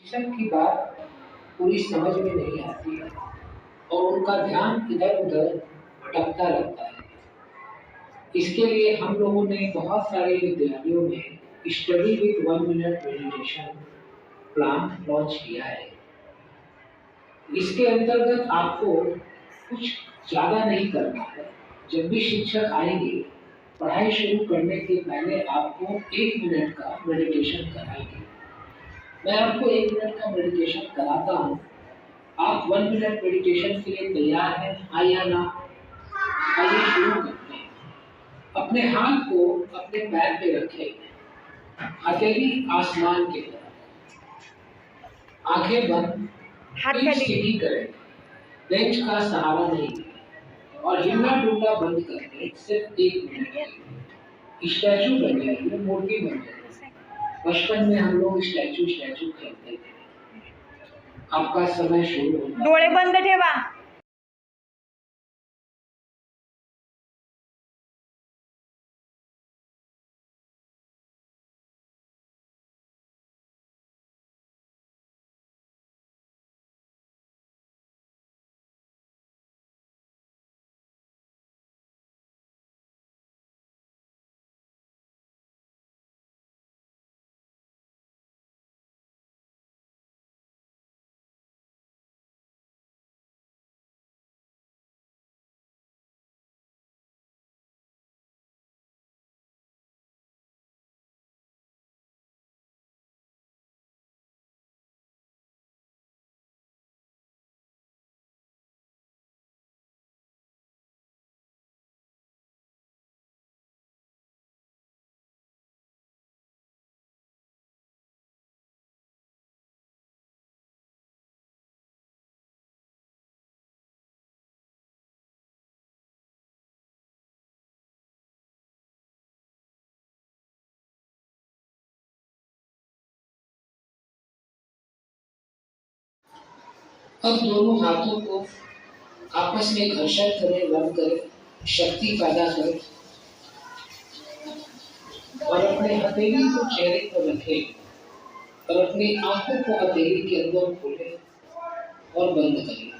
शिक्षक की बात पूरी समझ में नहीं आती है और उनका ध्यान इधर-उधर भटकता रहता है। इसके लिए हम लोगों ने बहुत सारे विद्यालयों में study with 1 minute meditation plan launch किया है। इसके अंतर्गत आपको कुछ ज़्यादा नहीं करना है। जब भी शिक्षक आएँगे, पढ़ाई शुरू करने के पहले आपको 1 मिनट का मेडिटेशन कराएँगे। मैं आपको 1 मिनट का मेडिटेशन कराता हूँ। आप 1 मिनट मेडिटेशन के लिए तैयार हैं, हाँ या ना? आइए शुरू करते हैं। अपने हाथ को अपने पैर पे रखें, हथेली आसमान की तरफ। आंखें बंद, पीठ सीधी करें, बेंच का सहारा नहीं लें और हिलना-डुलना बंद कर दें सिर्फ 1 मिनट के लिए। स्टैच्यू बन जाइए, मूर्ति बन जाइए। बचपन में हम लोग स्टैच्यू खेलते थे। आपका समय शुरू होता है। डोळे बंद ठेवा। अब दोनों हाथों को आपस में घर्षण करें, रब करें, शक्ति पैदा करें और अपने हथेली को चेहरे पर रखें और अपनी आंखों को हथेली के अंदर खोलें और बंद करें।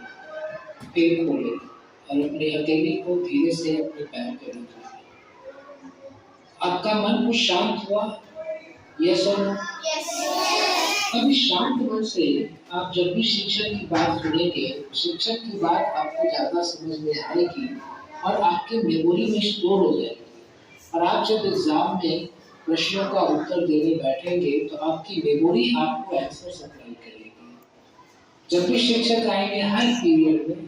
फिर खोलें और अपनी हथेली को धीरे से अपने पैर पर रखें। आपका मन कुछ शांत हुआ? यस और नो? अब इस शांत मन से आप जब भी शिक्षक की बात सुनेंगे, शिक्षक की बात आपको ज़्यादा समझ में आएगी और आपके मेमोरी में स्टोर हो जाएगी। और आप जब एग्ज़ाम में प्रश्नों का उत्तर देने बैठेंगे तो आपकी मेमोरी आपको आंसर सप्लाई करेगी। जब भी शिक्षक आएंगे हर पीरियड में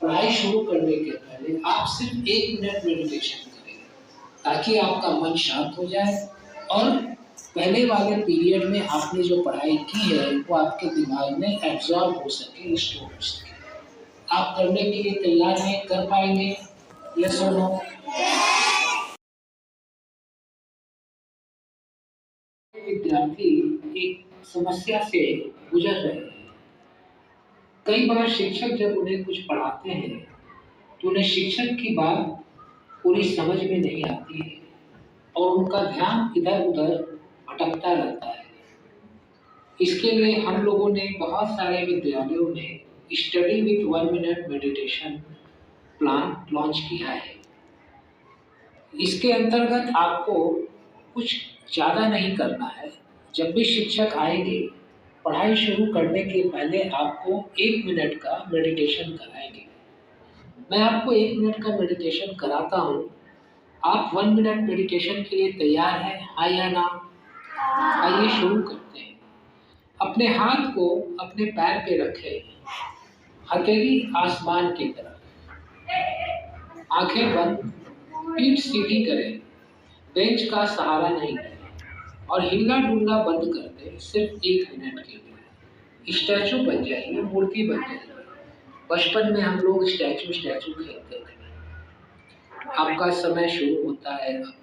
पढ़ाई शुरू करने के पहले आप सिर्फ 1 मिनट मेडिटेशन करें ताकि आपका मन शांत हो जाए और पहले वाले पीरियड में आपने जो पढ़ाई की है वो आपके दिमाग में एब्जॉर्ब हो सके, स्टोर हो सके। आप करने के लिए तैयार हैं? कर पाएंगे? यस और नो? विद्यार्थी एक समस्या से गुजर रहे हैं। कई बार शिक्षक जब उन्हें कुछ पढ़ाते हैं तो उन्हें शिक्षक की बात पूरी समझ में नहीं आती है और उनका ध्यान इधर-उधर भटकता रहता है। इसके लिए हम लोगों ने बहुत सारे विद्यालयों में study with 1 minute meditation plan launch किया है। इसके अंतर्गत आपको कुछ ज़्यादा नहीं करना है। जब भी शिक्षक आएंगे, पढ़ाई शुरू करने के पहले आपको 1 मिनट का मेडिटेशन कराएंगे। मैं आपको 1 मिनट का मेडिटेशन कराता हूँ। आप 1 मिनट मेडिटेशन के लिए तैयार हैं, हाँ या ना? आइए शुरू करते हैं। अपने हाथ को अपने पैर पे रखें, हथेली आसमान की तरफ। आंखें बंद, पीठ सीधी करें, बेंच का सहारा नहीं लें और हिलना-डुलना बंद कर दें सिर्फ 1 मिनट के लिए। स्टैच्यू बन जाइए, मूर्ति बन जाइए। बचपन में हम लोग स्टैच्यू खेलते थे। आपका समय शुरू होता है अब।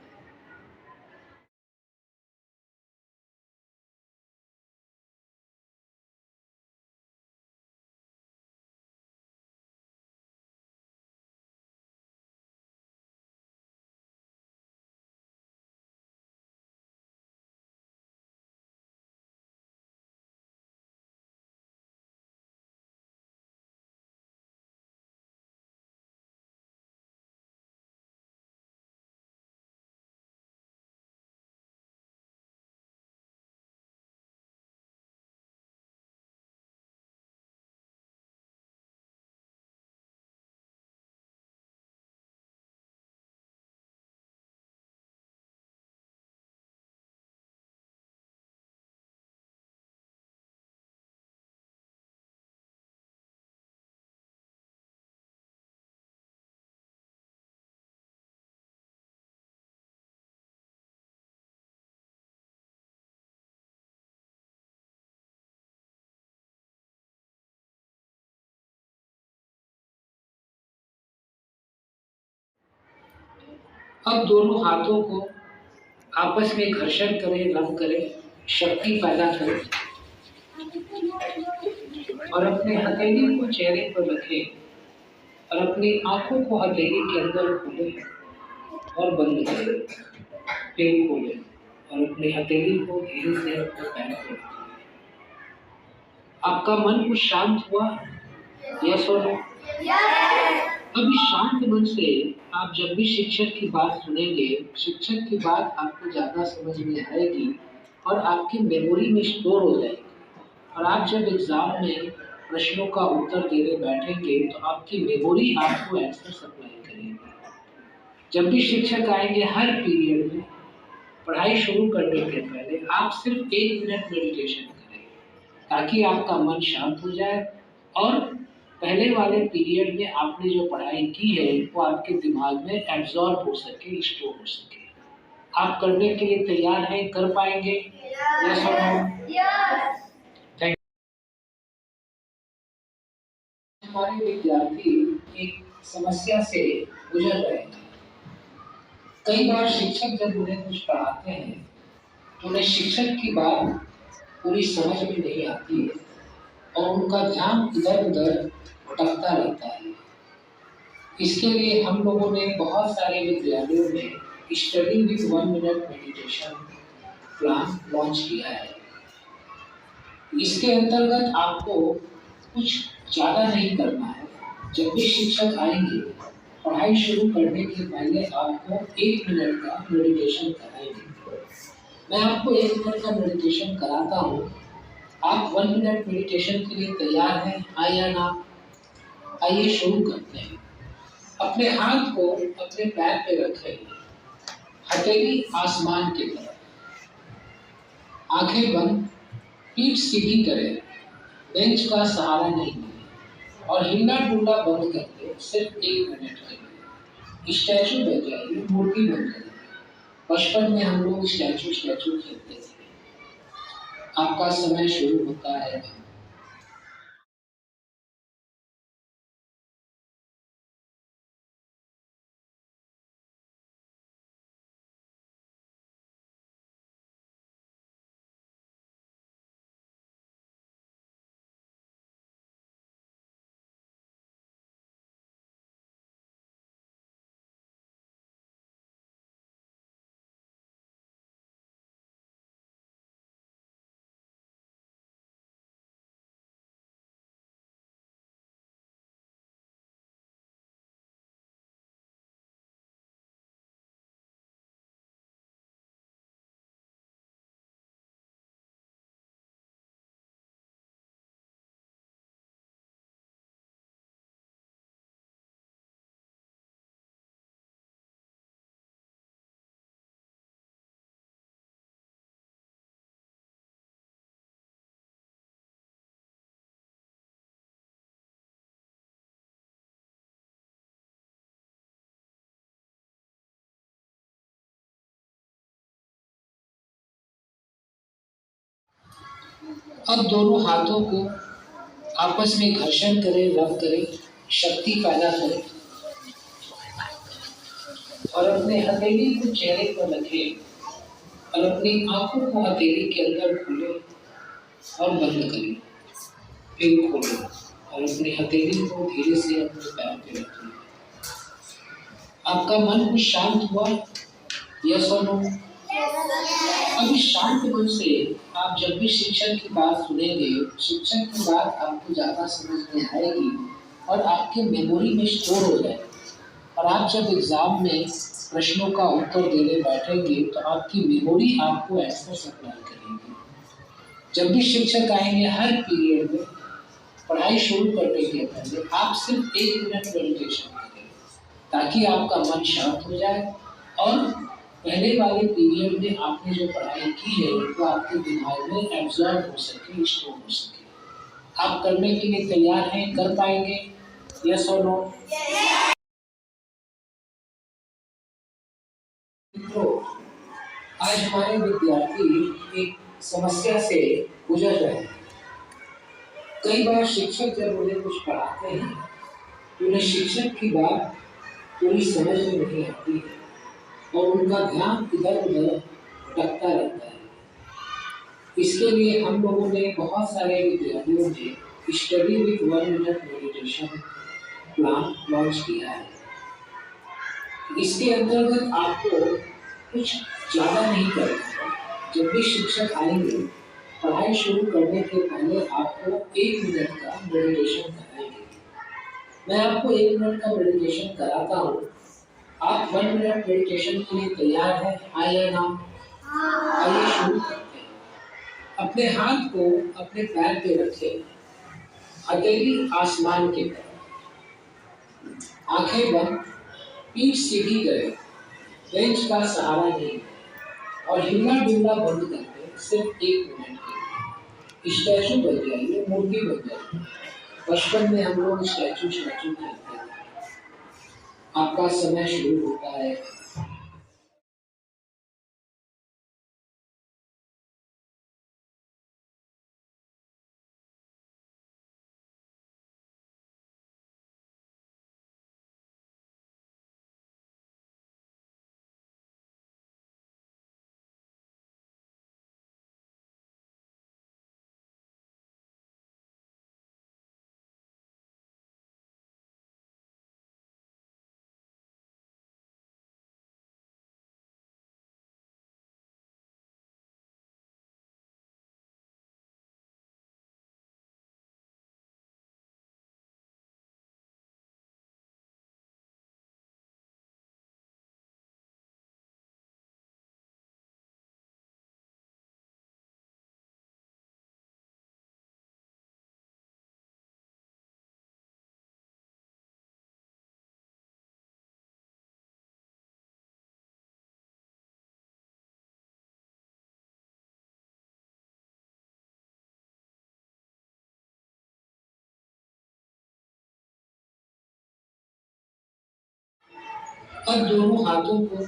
अब दोनों हाथों को आपस में घर्षण करें, रब करें, शक्ति पैदा करें और अपने हथेली को चेहरे पर रखें और अपनी आंखों को हथेली के अंदर खोलें और बंद करें, फिर खोलें और अपनी हथेली को धीरे से अपने पैर पर रखें। आपका मन कुछ शांत हुआ? यस और नो? अब इस शांत मन से आप जब भी शिक्षक की बात सुनेंगे, शिक्षक की बात आपको ज्यादा समझ में आएगी और आपकी मेमोरी में स्टोर हो जाएगी। और आप जब एग्जाम में प्रश्नों का उत्तर देने बैठेंगे तो आपकी मेमोरी आपको आंसर सप्लाई करेगी। जब भी शिक्षक आएंगे हर पीरियड में पढ़ाई शुरू करने के पहले आप सिर्फ 1 मिनट मेडिटेशन करें ताकि आपका मन शांत हो जाए और पहले वाले पीरियड में आपने जो पढ़ाई की है वो आपके दिमाग में एब्जॉर्ब हो सके, स्टोर हो सके। आप करने के लिए तैयार हैं? कर पाएंगे? यस और नो? Thank you. हमारे विद्यार्थी एक समस्या से गुजर रहे हैं। कई बार शिक्षक जब उन्हें कुछ पढ़ाते हैं तो उन्हें शिक्षक की बात पूरी समझ में नहीं आती है और उनका ध्यान इधर उधर भटकता रहता है। इसके लिए हम लोगों ने बहुत सारे विद्यालयों में study with 1 minute meditation plan launch किया है। इसके अंतर्गत आपको कुछ ज़्यादा नहीं करना है। जब भी शिक्षक आएंगे पढ़ाई शुरू करने के पहले आपको 1 मिनट का मेडिटेशन कराएंगे। मैं आपको 1 मिनट का मेडिटेशन कराता हूँ। आप 1 मिनट मेडिटेशन के लिए तैयार हैं? हाँ या ना? आइए शुरू करते हैं। अपने हाथ को अपने पैर पे रखें, हथेली आसमान की तरफ, आंखें बंद, पीठ सीधी करें, बेंच का सहारा नहीं लें और हिलना डुलना बंद करके सिर्फ 1 मिनट के लिए स्टैचू बन जाइए, मूर्ति बन जाइए। बचपन में हम लोग स्टैचू खेलते थे। आपका समय शुरू होता है। अब दोनों हाथों को आपस में घर्षण करें, रब करें, शक्ति पैदा करें और अपने हथेली को चेहरे पर रखें और अपनी आंखों को हथेली के अंदर खोलें और बंद करें, फिर खोलें और अपनी हथेली को धीरे से अपने पैर पे रखें। आपका मन कुछ शांत हुआ? यस और नो? अब इस शांत मन से आप जब भी शिक्षक की बात सुनेंगे, शिक्षक की बात आपको ज्यादा समझ में आएगी और आपके मेमोरी में स्टोर हो जाएगी। और आप जब एग्जाम में प्रश्नों का उत्तर देने बैठेंगे तो आपकी मेमोरी आपको आंसर सप्लाई करेगी। जब भी शिक्षक आएंगे हर पीरियड में पढ़ाई शुरू करने के पहले आप सिर्फ 1 मिनट मेडिटेशन करें ताकि आपका मन शांत हो जाए और पहले वाले पीरियड में आपने जो पढ़ाई की है वो आपके दिमाग में एब्जॉर्ब हो सके, स्टोर हो सके। आप करने के लिए तैयार हैं? कर पाएंगे? यस और नो? आज हमारे विद्यार्थी एक समस्या से गुजर रहे हैं। कई बार शिक्षक जब उन्हें कुछ पढ़ाते हैं तो उन्हें शिक्षक की बात पूरी समझ में नहीं आती है और उनका ध्यान इधर-उधर भटकता रहता है। इसके लिए हम लोगों ने बहुत सारे विद्यालयों में study with 1 minute meditation plan launch किया है। इसके अंतर्गत आपको कुछ ज़्यादा नहीं करना है। जब भी शिक्षक आएंगे, पढ़ाई शुरू करने के पहले आपको 1 मिनट का मेडिटेशन कराएंगे। मैं आपको 1 मिनट का मेडिटेशन कराता हूँ। आप 1 मिनट मेडिटेशन के लिए तैयार हैं? हाँ या ना? आइए शुरू करते हैं। अपने हाथ को अपने पैर पे रखें, हथेली आसमान की तरफ, आंखें बंद, पीठ सीधी करें, बेंच का सहारा नहीं और हिलना डुलना बंद कर दें। सिर्फ 1 मिनट के लिए स्टैचू बन जाइए, मूर्ति बन जाइए। बचपन में हम लोग स्टैचू स्टैचू खेलते थे। आपका समय शुरू होता है। अब दोनों हाथों को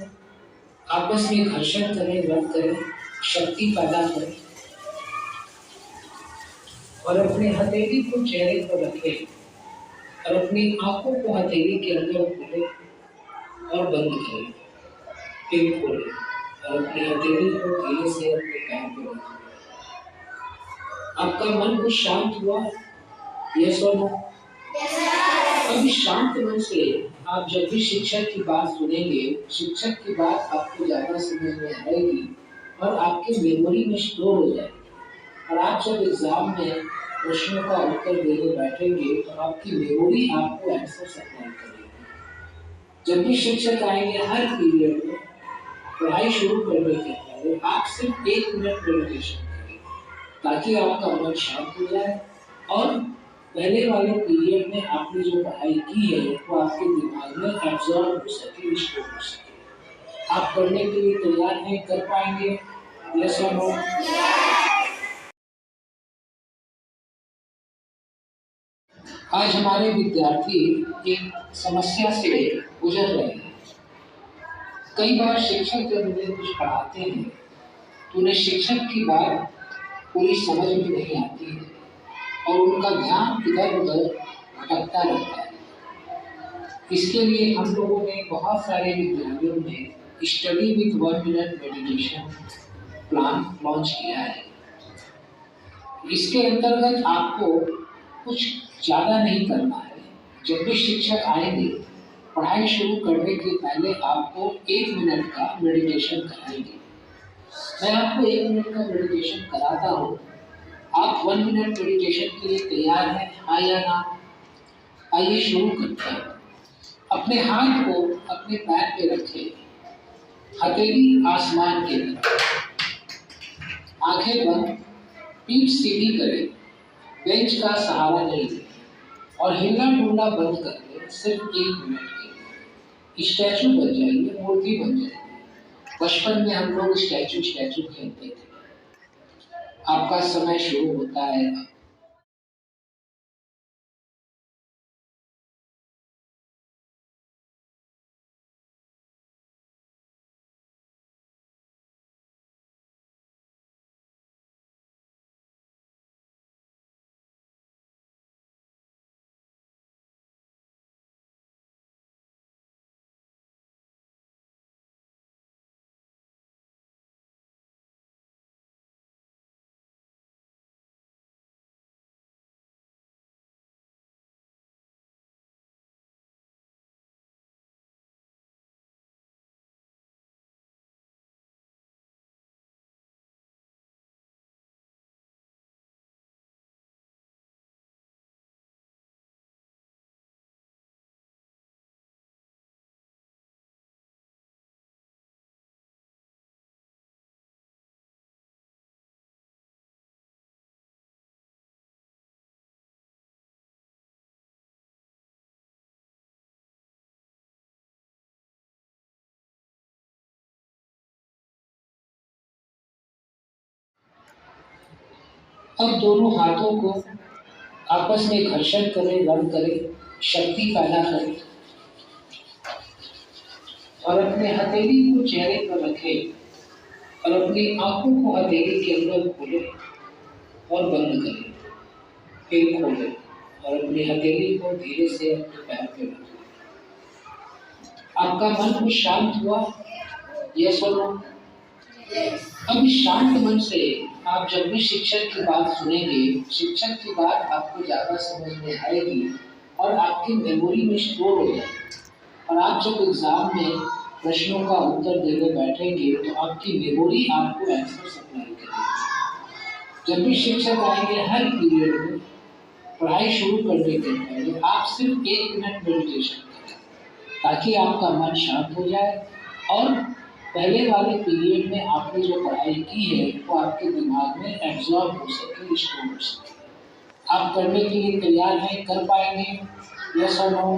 आपस में घर्षण करें, रब करें, शक्ति पैदा करें और अपने हथेली को चेहरे पर रखें और अपनी आंखों को हथेली के अंदर खोलें और बंद करें। फिर खोलें और अपनी हथेली को धीरे से अपने पैर पर रखें। आपका मन कुछ शांत हुआ? यस और नो? अब इस शांत मन से आप जब भी शिक्षक की बात सुनेंगे, शिक्षक की बात आपको ज्यादा समझ में आएगी और आपके मेमोरी में स्टोर हो जाएगी। और आप जब एग्जाम में प्रश्नों का उत्तर देने बैठेंगे तो आपकी मेमोरी आपको आंसर सप्लाई करेगी। जब भी शिक्षक आएंगे हर पीरियड में पढ़ाई शुरू करने के पहले आप सिर्फ 1 मिनट मेडिटेशन करें ताकि आपका मन शांत हो जाए और पहले वाले पीरियड में आपने जो पढ़ाई की है वो आपके दिमाग में एब्जॉर्ब हो सके, स्टोर हो सके। आप करने के लिए तैयार हैं? कर पाएंगे? यस और नो? आज हमारे विद्यार्थी एक समस्या से गुजर रहे हैं। कई बार शिक्षक जब उन्हें कुछ पढ़ाते हैं तो उन्हें शिक्षक की बात पूरी समझ में नहीं आती है और उनका ध्यान इधर उधर भटकता रहता है। इसके लिए हम लोगों ने बहुत सारे विद्यालयों में study with 1 minute meditation plan launch किया है। इसके अंतर्गत आपको कुछ ज़्यादा नहीं करना है। जब भी शिक्षक आएंगे, पढ़ाई शुरू करने के पहले आपको 1 मिनट का मेडिटेशन कराएंगे। मैं आपको 1 मिनट का मेडिटेशन कराता हूँ। आप 1 मिनट मेडिटेशन के लिए तैयार हैं? हाँ या ना? आइए शुरू करते हैं। अपने हाथ को अपने पैर पे रखें, हथेली आसमान की तरफ, आंखें बंद, पीठ सीधी करें, बेंच का सहारा नहीं लें और हिलना डुलना बंद कर दें। सिर्फ 1 मिनट के लिए स्टैचू बन जाइए, मूर्ति बन जाइए। बचपन में हम लोग स्टैचू स्टैचू खेलते थे। आपका समय शुरू होता है। अब दोनों हाथों को आपस में घर्षण करें, रब करें, शक्ति पैदा करें और अपने हथेली को चेहरे पर रखें और अपनी आंखों को हथेली के अंदर खोलें और बंद करें, फिर खोलें और अपनी हथेली को धीरे से अपने पैर पे रखें। आपका मन कुछ शांत हुआ? यस और नो? अब इस शांत मन से आप जब भी शिक्षक की बात सुनेंगे, शिक्षक की बात आपको ज्यादा समझ में आएगी और आपकी मेमोरी में स्टोर हो जाएगी। और आप जब एग्जाम में प्रश्नों का उत्तर देने बैठेंगे तो आपकी मेमोरी आपको आंसर सप्लाई करेगी। जब भी शिक्षक आएंगे हर पीरियड में पढ़ाई शुरू करने के पहले आप सिर्फ 1 मिनट मेडिटेशन करें ताकि आपका मन शांत हो जाए और पहले वाले पीरियड में आपने जो पढ़ाई की है वो आपके दिमाग में एब्जॉर्ब हो सके, स्टोर हो सके। आप करने के लिए तैयार हैं? कर पाएंगे? यस और नो?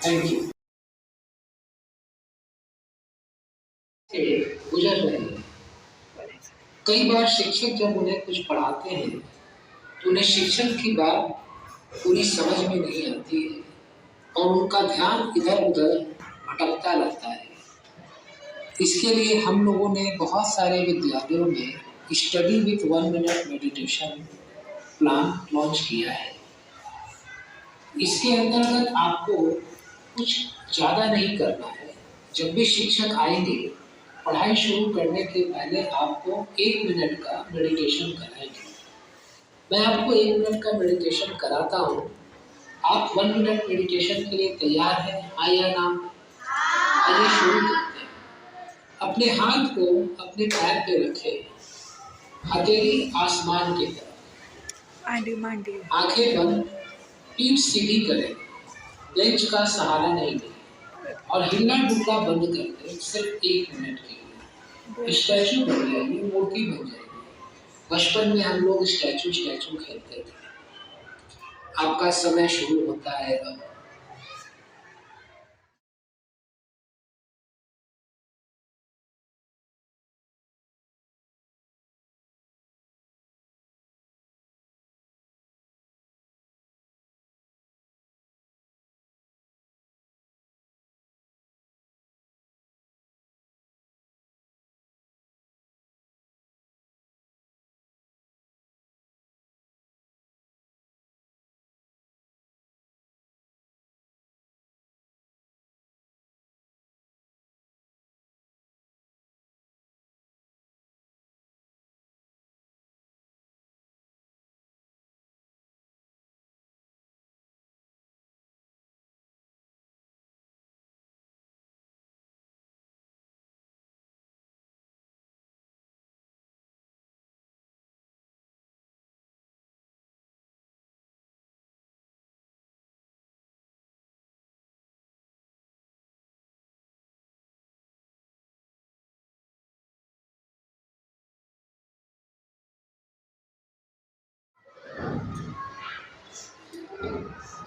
Thank you. गुजर रहे हैं। कई बार शिक्षक जब उन्हें कुछ पढ़ाते हैं तो उन्हें शिक्षक की बात पूरी समझ में नहीं आती है और उनका ध्यान इधर उधर भटकता रहता है। इसके लिए हम लोगों ने बहुत सारे विद्यालयों में study with 1 minute meditation plan launch किया है। इसके अंतर्गत आपको कुछ ज़्यादा नहीं करना है। जब भी शिक्षक आएंगे पढ़ाई शुरू करने के पहले आपको 1 मिनट का मेडिटेशन कराएंगे। मैं आपको 1 मिनट का मेडिटेशन कराता हूँ। आप 1 मिनट मेडिटेशन के लिए तैयार हैं? हाँ या ना? आइए शुरू करते हैं। अपने हाथ को अपने पैर पे रखें, हथेली आसमान की तरफ, आंखें बंद, पीठ सीधी करें, बेंच का सहारा नहीं लें और हिलना डुलना बंद कर दें। सिर्फ 1 मिनट के लिए स्टैचू बन जाएगी, मूर्ति बन जाएगी। बचपन में हम लोग स्टैचू खेलते थे। आपका समय शुरू होता है अब।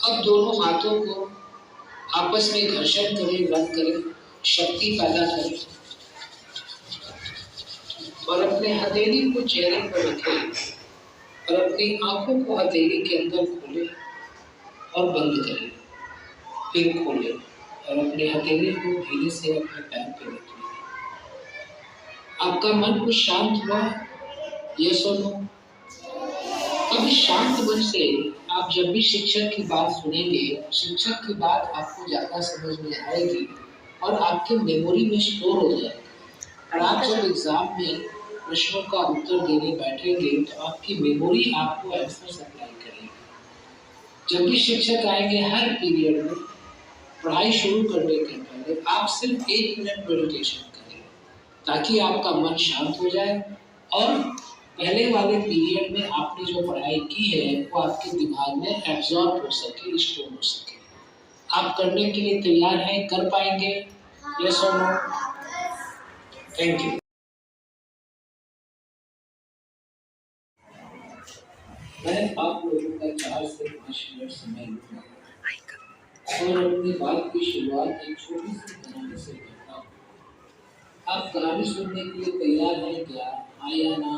अब दोनों हाथों को आपस में घर्षण करें, रब करें, शक्ति पैदा करें और अपने हथेली को चेहरे पर रखें और अपनी आंखों को हथेली के अंदर खोलें और बंद करें, फिर खोलें और अपनी हथेली को धीरे से अपने पैर पे रखें। आपका मन कुछ शांत हुआ? यस और नो? अब इस शांत मन से आप जब भी शिक्षक की बात सुनेंगे, शिक्षक की बात आपको ज्यादा समझ में आएगी और आपके मेमोरी में स्टोर हो जाएगी। और आप जब एग्जाम में प्रश्नों का उत्तर देने बैठेंगे तो आपकी मेमोरी आपको आंसर सप्लाई करेगी। जब भी शिक्षक आएंगे हर पीरियड में पढ़ाई शुरू करने के पहले आप सिर्फ 1 मिनट मेडिटेशन करें ताकि आपका मन शांत हो जाए और पहले वाले पीरियड में आपने जो पढ़ाई की है वो आपके दिमाग में एब्जॉर्ब हो सके, स्टोर हो सके। आप करने के लिए तैयार हैं? कर पाएंगे? यस और नो? Thank you. मैं आप लोगों का 4 से 5 मिनट समय लूंगा और अपनी बात की शुरुआत एक छोटी सी कहानी से करता हूँ। आप कहानी सुनने के लिए तैयार हैं क्या? हाँ या ना?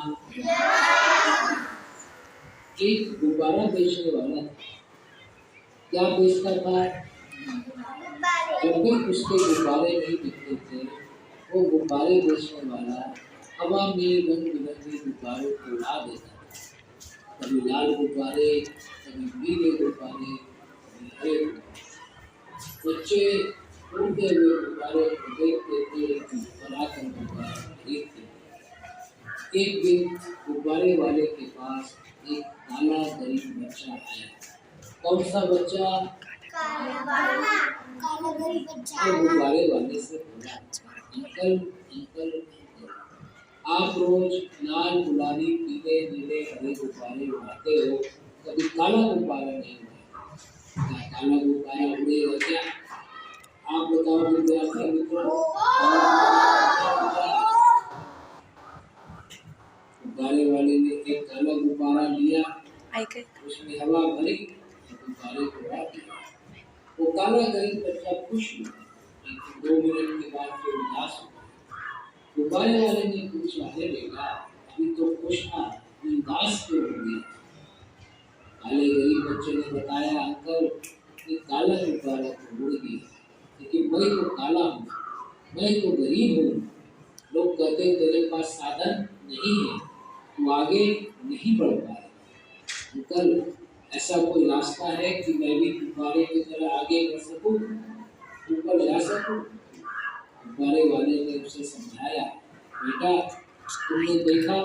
एक गुब्बारा बेचने वाला था। क्या बेचता था? जब भी उसके गुब्बारे नहीं बिकते थे, वो गुब्बारे बेचने वाला हवा में रंग बिरंगे गुब्बारों को उड़ा देता था। कभी लाल गुब्बारे, कभी पीले गुब्बारे, कभी हरे गुब्बारे। बच्चे उड़ते हुए गुब्बारे को देखते थे और आकर गुब्बारा खरीदते थे। एक दिन गुब्बारे वाले के पास एक काला गरीब बच्चा आया। कौन सा बच्चा? काला गरीब बच्चा। और गुब्बारे वाले से बोला, अंकल अंकल अंकल, आप रोज लाल गुलाबी पीले नीले हरे गुब्बारे उड़ाते हो, कभी काला गुब्बारा नहीं उड़ाते। क्या काला गुब्बारा उड़ेगा क्या? आप बताओ विद्यार्थी मित्रों। गुब्बारे वाले ने एक काला गुब्बारा लिया, उसमें हवा भरी, गुब्बारे को उड़ा दिया। वो काला गरीब बच्चा खुश हुआ, लेकिन 2 मिनट के बाद फिर उदास हो गया। गुब्बारे वाले ने पूछा, अरे बेटा, अभी तो खुश था, उदास क्यों हो गया? काले गरीब बच्चे ने बताया, अंकल ये काला गुब्बारा तो उड़ गया, लेकिन मैं तो काला हूँ, मैं तो गरीब हूँ। लोग कहते तेरे पास साधन नहीं है, तू आगे नहीं बढ़ पाएगा। अंकल, ऐसा कोई रास्ता है कि मैं भी गुब्बारे की तरह आगे बढ़ सकूं, ऊपर जा सकूं? गुब्बारे वाले ने उसे समझाया, बेटा तुमने देखा,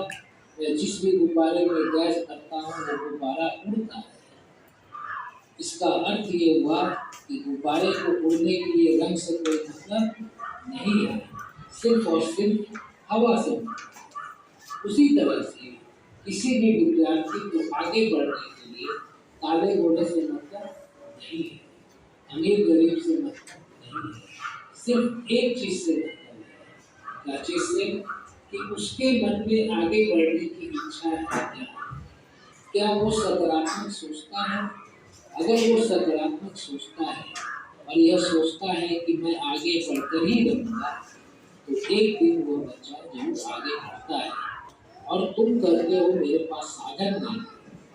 मैं जिस भी गुब्बारे में गैस करता हूँ वो गुब्बारा उड़ता है। इसका अर्थ ये हुआ कि गुब्बारे को उड़ने के लिए रंग से कोई मतलब नहीं है, सिर्फ और सिर्फ हवा से। उसी तरह से किसी भी विद्यार्थी को आगे बढ़ने के लिए काले घोड़े से मतलब नहीं है, अमीर गरीब से मतलब नहीं है, सिर्फ एक चीज से मतलब है। क्या चीज से? कि उसके मन में आगे बढ़ने की इच्छा है क्या वो सकारात्मक सोचता है? अगर वो सकारात्मक सोचता है और यह सोचता है कि मैं आगे बढ़कर ही रहूंगा, तो एक दिन वो बच्चा जरूर आगे बढ़ता है। और तुम कहते हो मेरे पास साधन नहीं,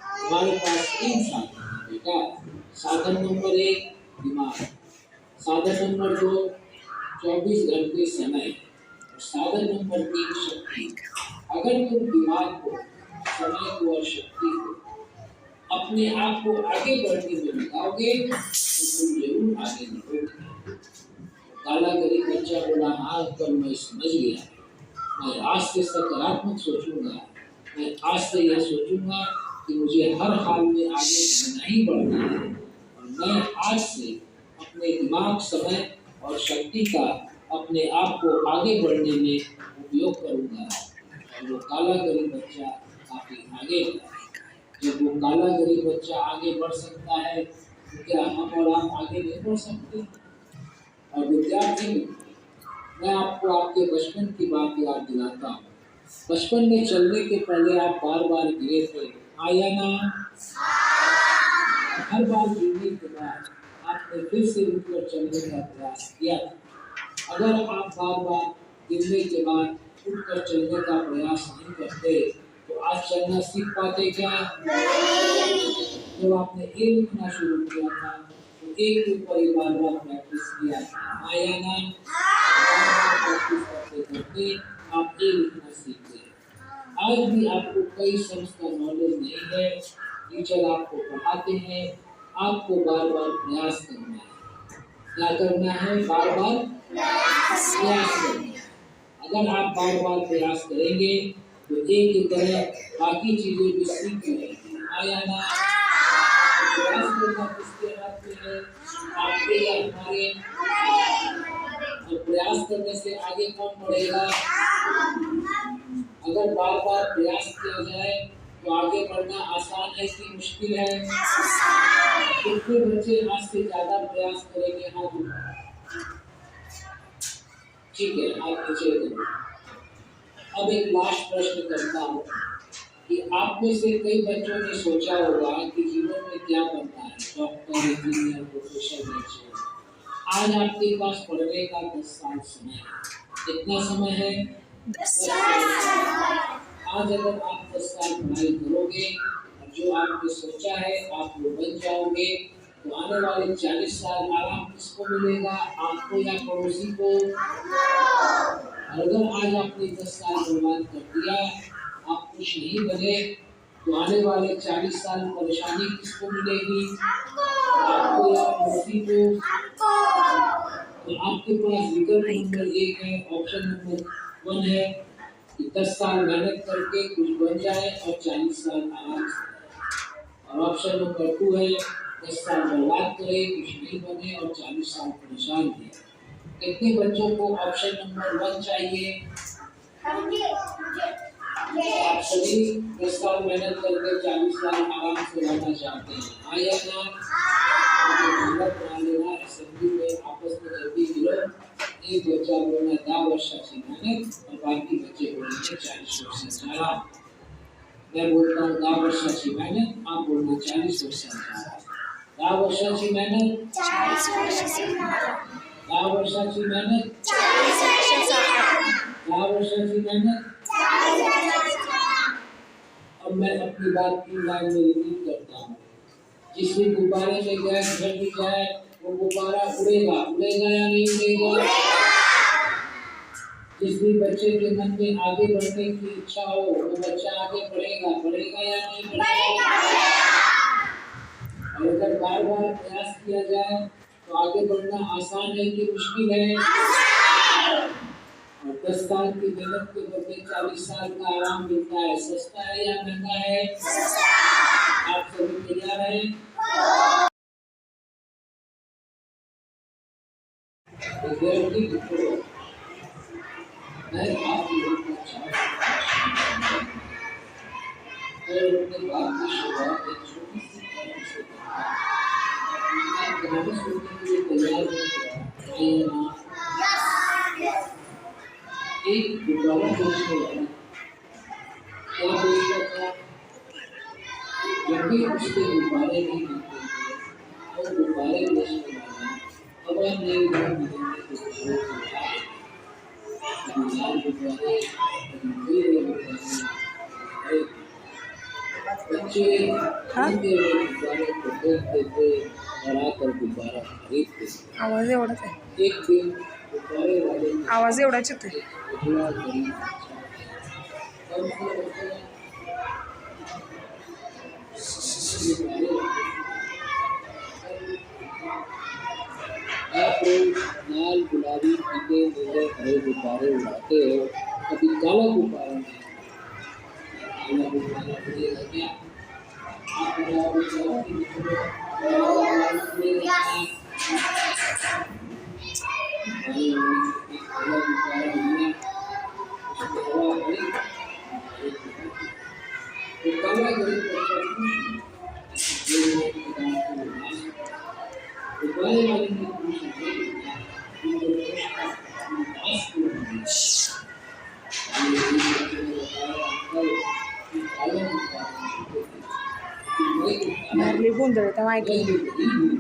हमारे पास 3 साधन है बेटा। साधन नंबर 1 दिमाग, साधन नंबर 2 24 घंटे समय, और साधन नंबर 3 शक्ति। अगर तुम दिमाग को, समय को और शक्ति को अपने आप को आगे बढ़ने में लगाओगे तो तुम जरूर आगे बढ़ोगे। काला गरीब बच्चा बोला, हाँ अंकल मैं समझ गया, मैं आज से सकारात्मक सोचूंगा। मैं आज से यह सोचूंगा कि मुझे हर हाल में आगे बढ़ना ही बढ़ना है, और मैं आज से अपने दिमाग, समय और शक्ति का अपने आप को आगे बढ़ने में उपयोग करूंगा। और वो काला गरीब बच्चा काफी आगे बढ़ा। जब वो काला गरीब बच्चा आगे बढ़ सकता है, तो क्या हम और आप आगे नहीं बढ़ सकते? और विद्यार्थी, मैं आपको आपके बचपन की बात याद दिलाता हूँ। बचपन में चलने के पहले आप बार बार गिरे थे, आया ना? हर बार गिरने के बाद आपने फिर से उठकर चलने का प्रयास किया था। अगर आप बार बार गिरने के बाद उठकर चलने का प्रयास नहीं करते तो आज चलना सीख पाते क्या? जब आपने ए लिखना शुरू किया था तो एक के ऊपर ही बार बार प्रैक्टिस किया था, आया ना? प्रैक्टिस करते करते आप ए लिखना सीख गए। आज भी आपको कई शब्द का नॉलेज नहीं है, टीचर आपको पढ़ाते हैं, आपको बार बार प्रयास करना है। क्या करना है? बार बार प्रयास करना है। अगर आप बार बार प्रयास करेंगे तो एक की तरह बाकी चीजें भी सीख जाएंगी, आया ना? प्रयास करना किसके हाथ में है? आपके या हमारे? और प्रयास करने से आगे कौन बढ़ेगा? अगर बार बार प्रयास किया जाए तो आगे बढ़ना आसान है कि मुश्किल है? कितने बच्चे आज से ज्यादा प्रयास करेंगे? हाथ उठाओ। ठीक है, हाथ नीचे करो। अब एक लास्ट प्रश्न करता हूँ कि आप में से कई बच्चों ने सोचा होगा कि जीवन में क्या बनना है, डॉक्टर, इंजीनियर, प्रोफेसर, लेक्चरर। आज आपके पास पढ़ने का 10 साल समय है। कितना समय है? 10 साल। आज अगर आप 10 साल पढ़ाई करोगे और जो आपने सोचा है आप वो बन जाओगे, तो आने वाले 40 साल आराम किसको मिलेगा? आपको या पड़ोसी को? और अगर आज आपने 10 साल बर्बाद कर दिया, आप कुछ नहीं बने, तो आने वाले 40 साल परेशानी किसको मिलेगी? आपको या पड़ोसी को? तो आपके पास विकल्प नंबर 1 है, ऑप्शन नंबर 1 है कि 10 साल मेहनत करके कुछ बन जाए और 40 साल आराम से। और ऑप्शन नंबर 2 है 10 साल बर्बाद करे, कुछ नहीं बने और 40 साल परेशान रहे। कितने बच्चों को ऑप्शन नंबर 1 चाहिए? आप सभी 10 साल मेहनत करके 40 साल आराम से रहना चाहते हैं, हाँ या ना? बना लेना, असेंबली में आपस में जल्दी मिलो, एक बच्चा बोलना 10 वर्षाची मेहनत और बाकी बच्चे बोलेंगे 40 वर्षाचा आराम। मैं बोलता हूँ 10 वर्षाची मेहनत, आप बोलना 40 वर्षाचा आराम। 10 वर्षाची मेहनत, 40 वर्षाची मेहनत, 10 वर्षाची मेहनत, 40 वर्षाचा आराम, 10 वर्षाची मेहनत। अब मैं अपनी बात की लाइन में रिपीट करता हूँ। जिस भी गुब्बारे में गैस भर दी जाए, वो गुब्बारा उड़ेगा, उड़ेगा या नहीं उड़ेगा? जिस भी बच्चे के मन में आगे बढ़ने की इच्छा हो, वो बच्चा आगे बढ़ेगा, बढ़ेगा या नहीं बढ़ेगा? और अगर बार बार प्रयास किया जाए तो आगे बढ़ना आसान है कि मुश्किल है? और 10 साल की मेहनत के बदले 40 साल का आराम मिलता है, सस्ता है या महंगा है? सस्ता। आप सभी तैयार हैं? विद्यार्थी मित्रों, मैं आप लोगों को और अपने बात की शुरुआत एक छोटी सी कहानी से करता हूँ। आप कहानी सुनने के लिए तैयार हो क्या? एक गुब्बारा बेचने वाला क्या बेचता था? जब भी उसके गुब्बारे नहीं मिलते थे, और गुब्बारे बेचने वाला हवा में रंग बिरंगे गुब्बारों को उड़ा देता। कभी लाल गुब्बारे, कभी पीले गुब्बारे, बच्चे रंगे हुए गुब्बारे को देखते थे और आकर गुब्बारा खरीदते थे। आवाज एवढाच आहे, एक दिन गुब्बारे वाले आवाज एवढाच येतोय। उजला गरीब और उसने आप लाल गुलाबी पीले नीले हरे गुब्बारे उड़ाते हो, कभी काला गुब्बारा नहीं? काला गुब्बारा उड़ेगा क्या? आप बताओ विद्यार्थी मित्रों, काला गुब्बारा उड़ेगा क्या? नहीं, एक काला गुब्बारा उड़ना, उसमें हवा भरी, तो काला गरीब बच्चा खुश ये प्रकार के उदास गुब्बारे वाले ने पूछा, उनको प्रश्न उदास क्यों है? ये बच्चे ने बताया, अंकल कि काला गुब्बारा उड़ते थे, मैं तो काला भरली गोंधळ त्या मैं माहिती। तो गरीब हूँ,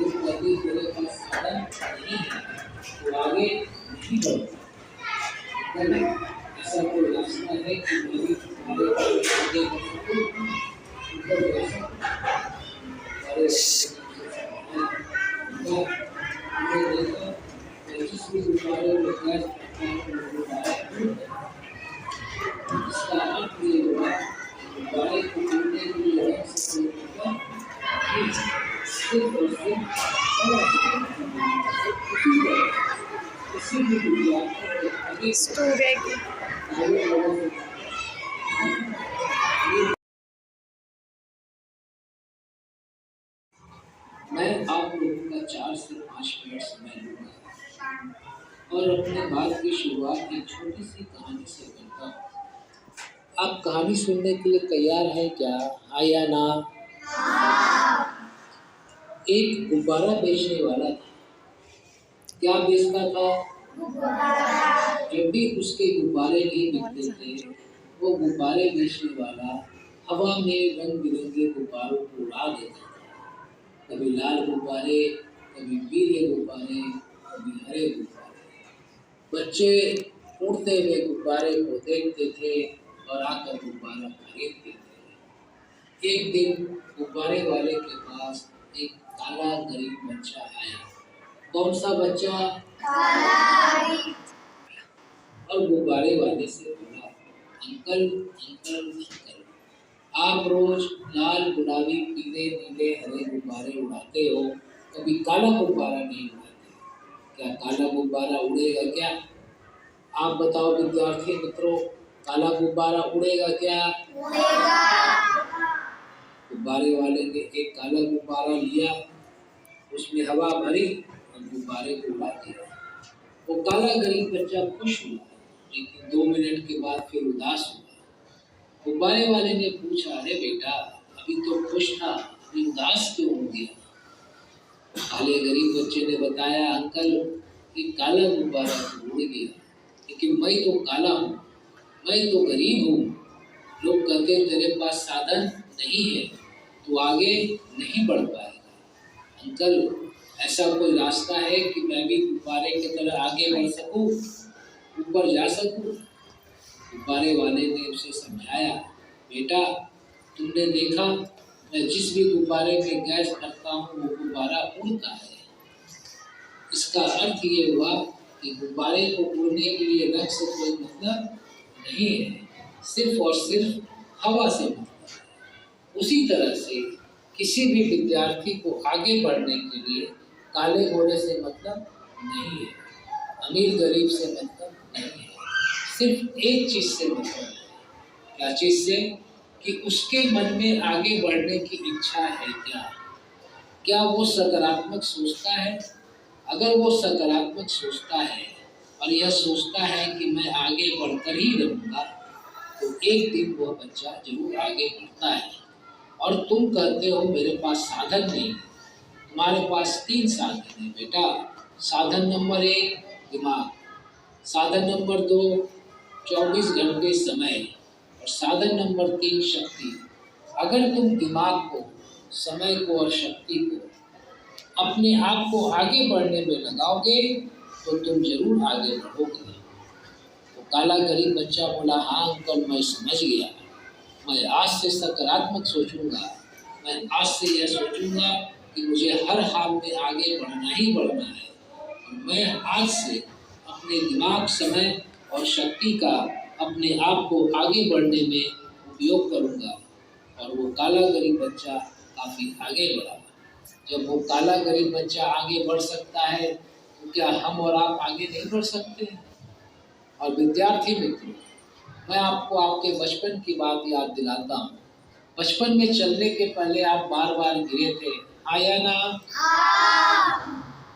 इस नदी मेरे पास साधन नहीं है, तो आगे नहीं बढ़ सकता। ऐसा कोई रास्ता है कि मैं भी तुम्हारे आगे बढ़ सकूं? ऊपर जा सकूं? अरे हमने देखा जिस भी गुब्बारे में गैस इसका अर्थ ये हुआ गुब्बारे को उड़ने के लिए रंग से कोई सिर्फ और सिर्फ किसी भी विद्यार्थी के आगे स्टोरी आहे की आगे बढ़ने मैं आप लोगों का 4 से 5 मिनट समय लूंगा और अपने बात की शुरुआत एक छोटी सी कहानी से करता हूँ। आप कहानी सुनने के लिए तैयार हैं क्या? हाँ या ना? एक गुब्बारा बेचने वाला था। क्या बेचता था? जब भी उसके गुब्बारे नहीं बिकते थे, वो गुब्बारे बेचने वाला हवा में रंग बिरंगे गुब्बारों को उड़ा देता था। कभी लाल गुब्बारे, कभी पीले गुब्बारे, कभी हरे गुब्बारे। बच्चे उड़ते हुए गुब्बारे को देखते थे और आकर गुब्बारा खरीदते थे। एक दिन गुब्बारे वाले के पास एक काला गरीब बच्चा आया। कौन सा बच्चा? और गुब्बारे वाले से बोला, अंकल अंकल अंकल, आप रोज लाल गुलाबी पीले नीले हरे गुब्बारे उड़ाते हो, कभी काला गुब्बारा नहीं उड़ाते, क्या काला गुब्बारा उड़ेगा क्या? आप बताओ विद्यार्थी मित्रों, काला गुब्बारा उड़ेगा क्या? गुब्बारे वाले ने एक काला गुब्बारा लिया, उसमें हवा भरी और गुब्बारे को उड़ा दिया। वो काला गरीब बच्चा खुश हुआ, लेकिन 2 मिनट के बाद फिर उदास हुआ। गुब्बारे वाले ने पूछा, अरे बेटा, अभी तो खुश था, अभी उदास क्यों हो गया? काले गरीब बच्चे ने बताया, अंकल ये काला गुब्बारा तो उड़ गया, लेकिन मैं तो काला हूँ, मैं तो गरीब हूँ। लोग कहते तेरे पास साधन नहीं है, तू आगे नहीं बढ़ पाएगा। अंकल ऐसा कोई रास्ता है कि मैं भी गुब्बारे की तरह आगे बढ़ सकूं, ऊपर जा सकूं? गुब्बारे वाले ने उसे समझाया, बेटा तुमने देखा मैं जिस भी गुब्बारे में गैस भरता हूँ वो गुब्बारा उड़ता है। इसका अर्थ ये हुआ कि गुब्बारे को उड़ने के लिए रंग से कोई मतलब नहीं है, सिर्फ और सिर्फ हवा से मतलब है। उसी तरह से किसी भी विद्यार्थी को आगे बढ़ने के लिए काले गोरे से मतलब नहीं है, अमीर गरीब से मतलब नहीं है, सिर्फ एक चीज से मतलब है। क्या चीज से? कि उसके मन में आगे बढ़ने की इच्छा है क्या वो सकारात्मक सोचता है? अगर वो सकारात्मक सोचता है और यह सोचता है कि मैं आगे बढ़कर ही रहूँगा, तो एक दिन वह बच्चा जरूर आगे बढ़ता है। और तुम कहते हो मेरे पास साधन नहीं, तुम्हारे पास 3 साधन है बेटा। साधन नंबर 1 दिमाग, साधन नंबर 2 24 घंटे समय, और साधन नंबर 3 शक्ति। अगर तुम दिमाग को, समय को और शक्ति को अपने आप को आगे बढ़ने में लगाओगे तो तुम जरूर आगे बढ़ोगे। तो काला गरीब बच्चा बोला, हाँ अंकल मैं समझ गया, मैं आज से सकारात्मक सोचूंगा, मैं आज से यह सोचूंगा कि मुझे हर हाल में आगे बढ़ना ही बढ़ना है, और मैं आज से अपने दिमाग, समय और शक्ति का अपने आप को आगे बढ़ने में उपयोग करूंगा। और वो काला गरीब बच्चा काफी आगे बढ़ा। जब वो काला गरीब बच्चा आगे बढ़ सकता है तो क्या हम और आप आगे नहीं बढ़ सकते? और विद्यार्थी मित्रों, मैं आपको आपके बचपन की बात याद दिलाता हूँ। बचपन में चलने के पहले आप बार बार गिरे थे, हाँ या ना?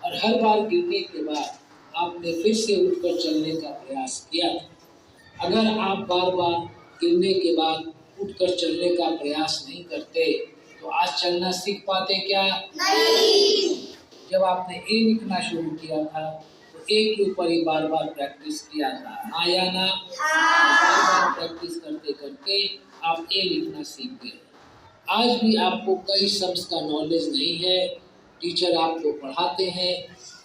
और हर बार गिरने के बाद आपने फिर से उठकर चलने का प्रयास किया था। अगर आप बार बार गिरने के बाद उठकर चलने का प्रयास नहीं करते तो आज चलना सीख पाते क्या? नहीं। जब आपने ए लिखना शुरू किया था तो ए के ऊपर ही बार बार प्रैक्टिस किया था, हाँ या ना? बार बार प्रैक्टिस करते करते आप ए लिखना सीख गए। आज भी आपको कई शब्द का नॉलेज नहीं है, टीचर आपको पढ़ाते हैं,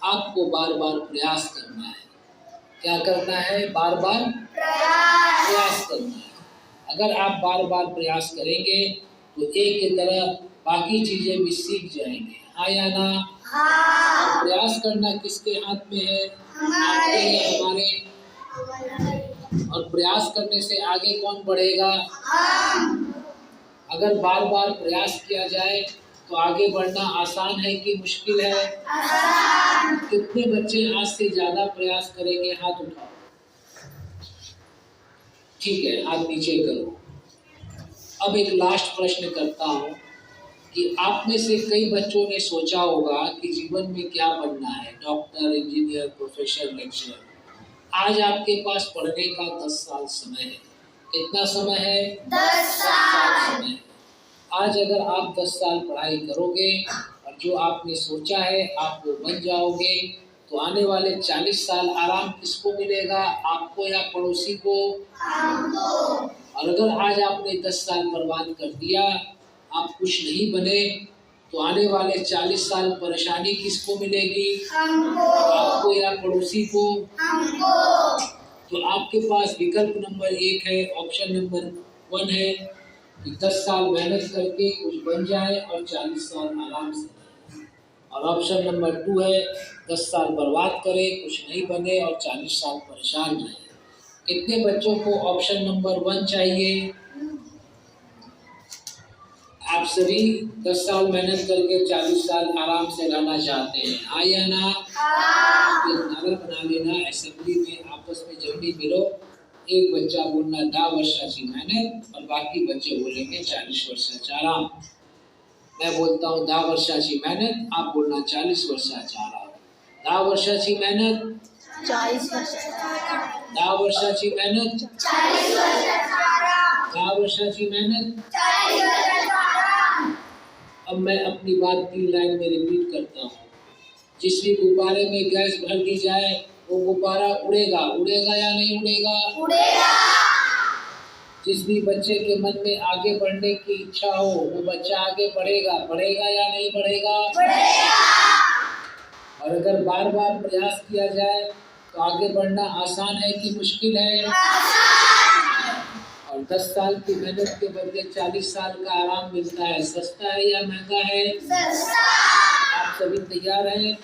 आपको बार बार प्रयास करना है। क्या करना है? बार बार प्रयास करना है। अगर आप बार बार प्रयास करेंगे तो एक की तरह बाकी चीजें भी सीख जाएंगे, हाँ या ना? हाँ। प्रयास करना किसके हाथ में है? आपके या हमारे? और प्रयास करने से आगे कौन बढ़ेगा? अगर बार बार प्रयास किया जाए तो आगे बढ़ना आसान है कि मुश्किल है? आसान। कितने बच्चे आज से ज्यादा प्रयास करेंगे? हाथ उठाओ। ठीक है, हाथ नीचे करो। अब एक लास्ट प्रश्न करता हूँ कि आप में से कई बच्चों ने सोचा होगा कि जीवन में क्या बनना है, डॉक्टर, इंजीनियर, प्रोफेसर, लेक्चरर। आज आपके पास पढ़ने का 10 साल समय है। कितना समय है? 10 साल समय। आज अगर आप 10 साल पढ़ाई करोगे और जो आपने सोचा है आप वो बन जाओगे, तो आने वाले 40 साल आराम किसको मिलेगा? आपको या पड़ोसी को? हमको। और अगर आज आपने 10 साल बर्बाद कर दिया, आप कुछ नहीं बने, तो आने वाले 40 साल परेशानी किसको मिलेगी? हमको। आपको या पड़ोसी को? हमको। तो आपके पास विकल्प नंबर 1 है, ऑप्शन नंबर 1 है कि 10 साल मेहनत करके कुछ बन जाए और 40 साल आराम से रहे। और ऑप्शन नंबर 2 है 10 साल बर्बाद करे, कुछ नहीं बने और 40 साल परेशान रहे। कितने बच्चों को ऑप्शन नंबर 1 चाहिए? आप सभी 10 साल मेहनत करके 40 साल आराम से रहना चाहते हैं, हाँ या ना? फिर नारा बना लेना असेंबली में, आपस में जब भी मिलो एक बच्चा बोलना 10 वर्षाची मेहनत और बाकी बच्चे बोलेंगे 40 वर्षाचा आराम। मैं बोलता हूँ 10 वर्षाची मेहनत, आप बोलना 40 वर्षाचा आराम। 10 वर्षाची मेहनत, 40 वर्षाचा 10 वर्षाची मेहनत, 40 वर्षाचा आराम 10 वर्षाची मेहनत। 40 वर्षाचा आराम। अब मैं अपनी बात 3 लाइन में रिपीट करता हूँ। जिस भी गुब्बारे में गैस भर दी जाए वो गुब्बारा उड़ेगा, उड़ेगा या नहीं उड़ेगा? उड़ेगा। जिस भी बच्चे के मन में आगे बढ़ने की इच्छा हो वो बच्चा आगे बढ़ेगा, बढ़ेगा या नहीं बढ़ेगा? बढ़ेगा। और अगर बार बार प्रयास किया जाए तो आगे बढ़ना आसान है कि मुश्किल है? आसान। और 10 साल की मेहनत के बदले 40 साल का आराम मिलता है, सस्ता है या महंगा है? सस्ता। आप सभी तैयार हैं?